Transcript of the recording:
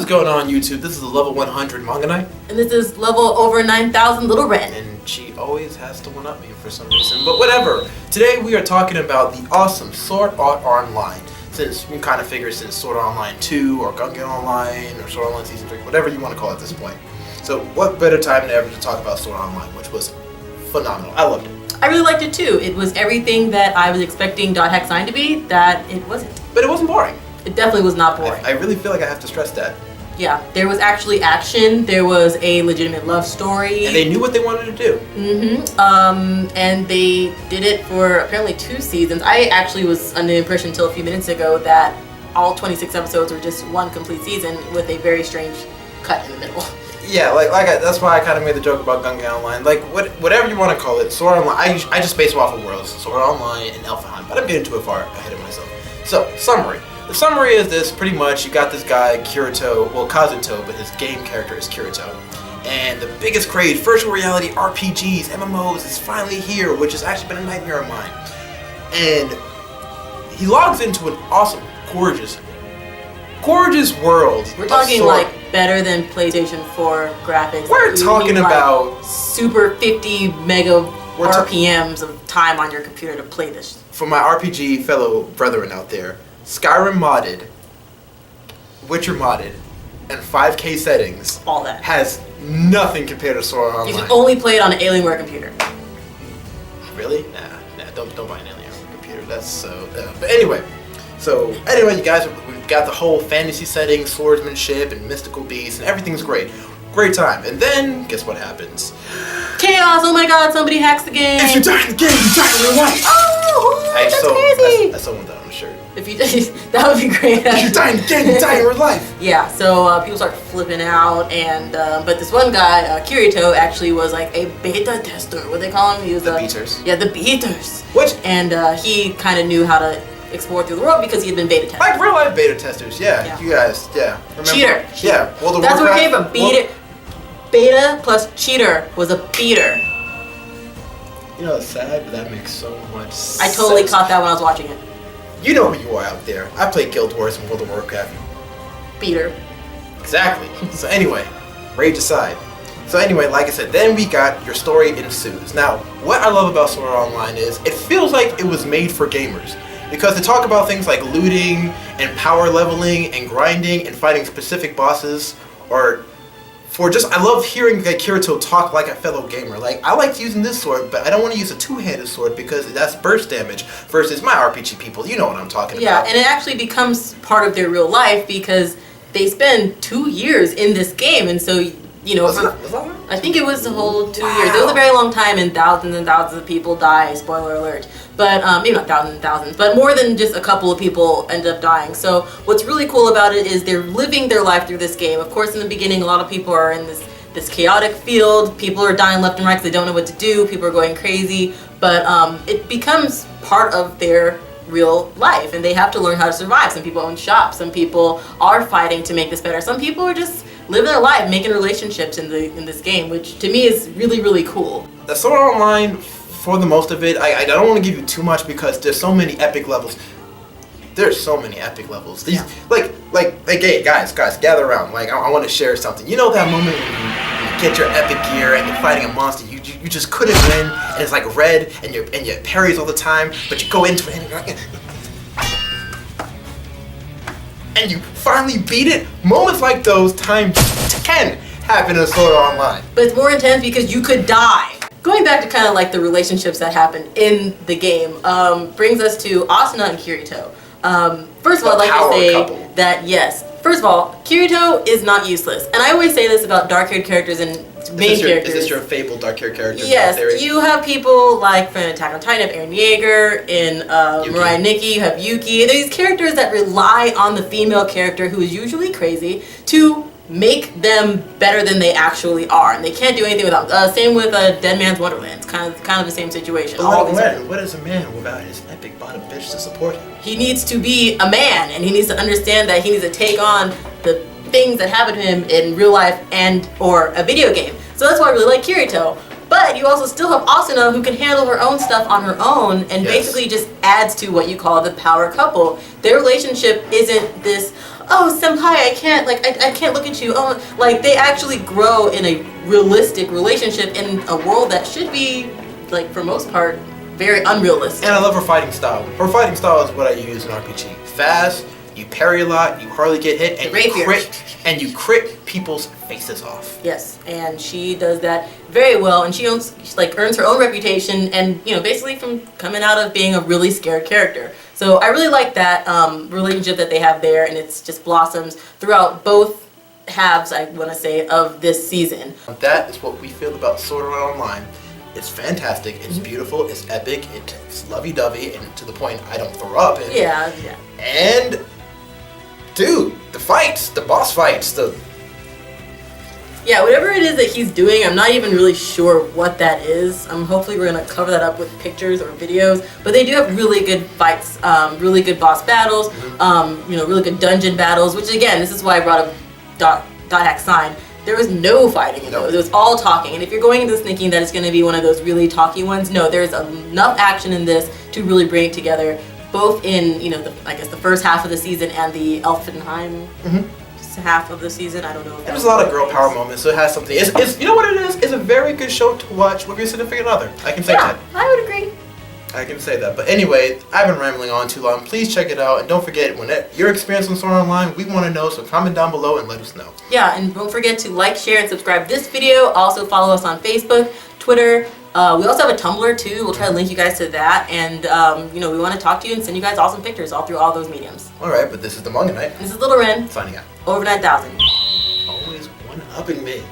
What's going on YouTube? This is the level 100 Manga Night. And this is level over 9,000 Little Wren. And she always has to one-up me for some reason, but whatever. Today we are talking about the awesome Sword Art Online. Since you can kind of figure since Sword Art Online 2 or Gungan Online or Sword Art Online Season 3, whatever you want to call it at this point. So what better time than ever to talk about Sword Art Online, which was phenomenal. I loved it. I really liked it too. It was everything that I was expecting Dot Hack Sign to be, that it wasn't. But it wasn't boring. It definitely was not boring. I really feel like I have to stress that. Yeah, there was actually action, there was a legitimate love story. And they knew what they wanted to do. And they did it for apparently 2 seasons. I actually was under the impression until a few minutes ago that all 26 episodes were just one complete season with a very strange cut in the middle. Yeah, that's why I kind of made the joke about Gungan Online. Like, whatever you want to call it, Sword Art Online, I just base it off of worlds, Sword Art Online and Alphaheim, but I'm getting too far ahead of myself. So, summary. The summary is this, pretty much, you got this guy, Kirito, well, Kazuto, but his game character is Kirito. And the biggest craze, virtual reality, RPGs, MMOs, is finally here, which has actually been a nightmare of mine. And he logs into an awesome, gorgeous world. We're talking like better than PlayStation 4 graphics. We're talking about super 50 mega RPMs of time on your computer to play this. For my RPG fellow brethren out there, Skyrim modded, Witcher modded, and 5K settings. All that has nothing compared to Sword Art Online. You can only play it on an Alienware computer. Really? Nah. Don't buy an Alienware computer. That's so. But anyway, you guys, we've got the whole fantasy setting, swordsmanship, and mystical beasts, and everything's great. Great time. And then, guess what happens? Chaos! Oh my God! Somebody hacks the game. If you die in the game, you die in real life. Oh, that's crazy. I still want that on a shirt. If you that would be great. If you die in the game, you die in real life. Yeah. So people start flipping out, and but this one guy, Kirito, actually was like a beta tester. What they call him? He was the beaters. Yeah, the beaters. What? And he kind of knew how to explore through the world because he had been beta tested. Like real life beta testers. Yeah. You guys. Yeah. Remember? Cheater. Yeah. Well, that's where it came from. Beta plus cheater was a beater. You know, it's sad, but that makes so much sense. I totally caught that when I was watching it. You know who you are out there. I played Guild Wars and World of Warcraft. Beater. Exactly. So anyway, rage aside. So anyway, like I said, then we got your story ensues. Now, what I love about Sword Art Online is it feels like it was made for gamers. Because they talk about things like looting and power leveling and grinding and fighting specific bosses I love hearing Kirito talk like a fellow gamer. Like, I like using this sword, but I don't want to use a two-handed sword because that's burst damage versus my RPG people. You know what I'm talking about. Yeah, and it actually becomes part of their real life because they spend 2 years in this game, and so, you know, I think it was the whole 2 years. It was a very long time, and thousands of people die, spoiler alert. But, maybe not thousands and thousands, but more than just a couple of people end up dying. So what's really cool about it is they're living their life through this game. Of course, in the beginning, a lot of people are in this chaotic field. People are dying left and right because they don't know what to do. People are going crazy. But it becomes part of their real life, and they have to learn how to survive. Some people own shops. Some people are fighting to make this better. Some people are just living their life, making relationships in this game, which to me is really, really cool. The Sword Art Online, for the most of it, I don't want to give you too much because there's so many epic levels. There's so many epic levels. These, hey, guys, gather around. Like, I want to share something. You know that moment when you get your epic gear and you're fighting a monster, you just couldn't win, and it's like red, and you parries all the time, but you go into it and you finally beat it. Moments like those times 10 happen in Sword Art Online. But it's more intense because you could die. Going back to kind of like the relationships that happen in the game, brings us to Asuna and Kirito. First of all, I'd like to say that yes, first of all, Kirito is not useless. And I always say this about dark-haired characters and main characters. Is this your fabled dark-haired character? Yes, you have people like from Attack on Titan, Eren Yeager, in Mirai Nikki, you have Yuki. These characters that rely on the female character who is usually crazy to make them better than they actually are, and they can't do anything without. Same with Dead Man's Wonderland. It's kind of the same situation. What is a man without his epic bottom bitch to support him? He needs to be a man, and he needs to understand that he needs to take on the things that happen to him in real life and or a video game. So that's why I really like Kirito. But you also still have Asuna, who can handle her own stuff on her own and basically just adds to what you call the power couple. Their relationship isn't this, oh senpai, I can't look at you. Oh, like they actually grow in a realistic relationship in a world that should be, like for most part, very unrealistic. And I love her fighting style. Her fighting style is what I use in RPG. Fast, you parry a lot, you hardly get hit, and you crit people's faces off. Yes, and she does that very well, and she earns her own reputation, and basically from coming out of being a really scared character. So I really like that relationship that they have there, and it's just blossoms throughout both halves, I want to say, of this season. That is what we feel about Sword Art Online. It's fantastic, it's beautiful, it's epic, it's lovey-dovey, and to the point I don't throw up. Yeah. And, dude, the fights, the boss fights, Yeah, whatever it is that he's doing, I'm not even really sure what that is. Hopefully we're going to cover that up with pictures or videos. But they do have really good fights, really good boss battles, really good dungeon battles, which again, this is why I brought up dot hack sign. There was no fighting in those. It was all talking. And if you're going into this thinking that it's going to be one of those really talky ones, no, there's enough action in this to really bring it together, both in, the first half of the season and the Elfenheim half of the season. I don't know. There's a lot of girl power moments, so it has something. It's you know what it is? It's a very good show to watch with your significant other. I can say that. I would agree. I can say that. But anyway, I've been rambling on too long. Please check it out, and don't forget, when your experience on Sword Art Online, we want to know, so comment down below and let us know. Yeah, and don't forget to like, share, and subscribe this video. Also follow us on Facebook, Twitter. We also have a Tumblr too. We'll try to link you guys to that, and we want to talk to you and send you guys awesome pictures all through all those mediums. Alright, but this is the Manga Night. This is Little Wren. Signing out. Over 9,000. Always one-upping me.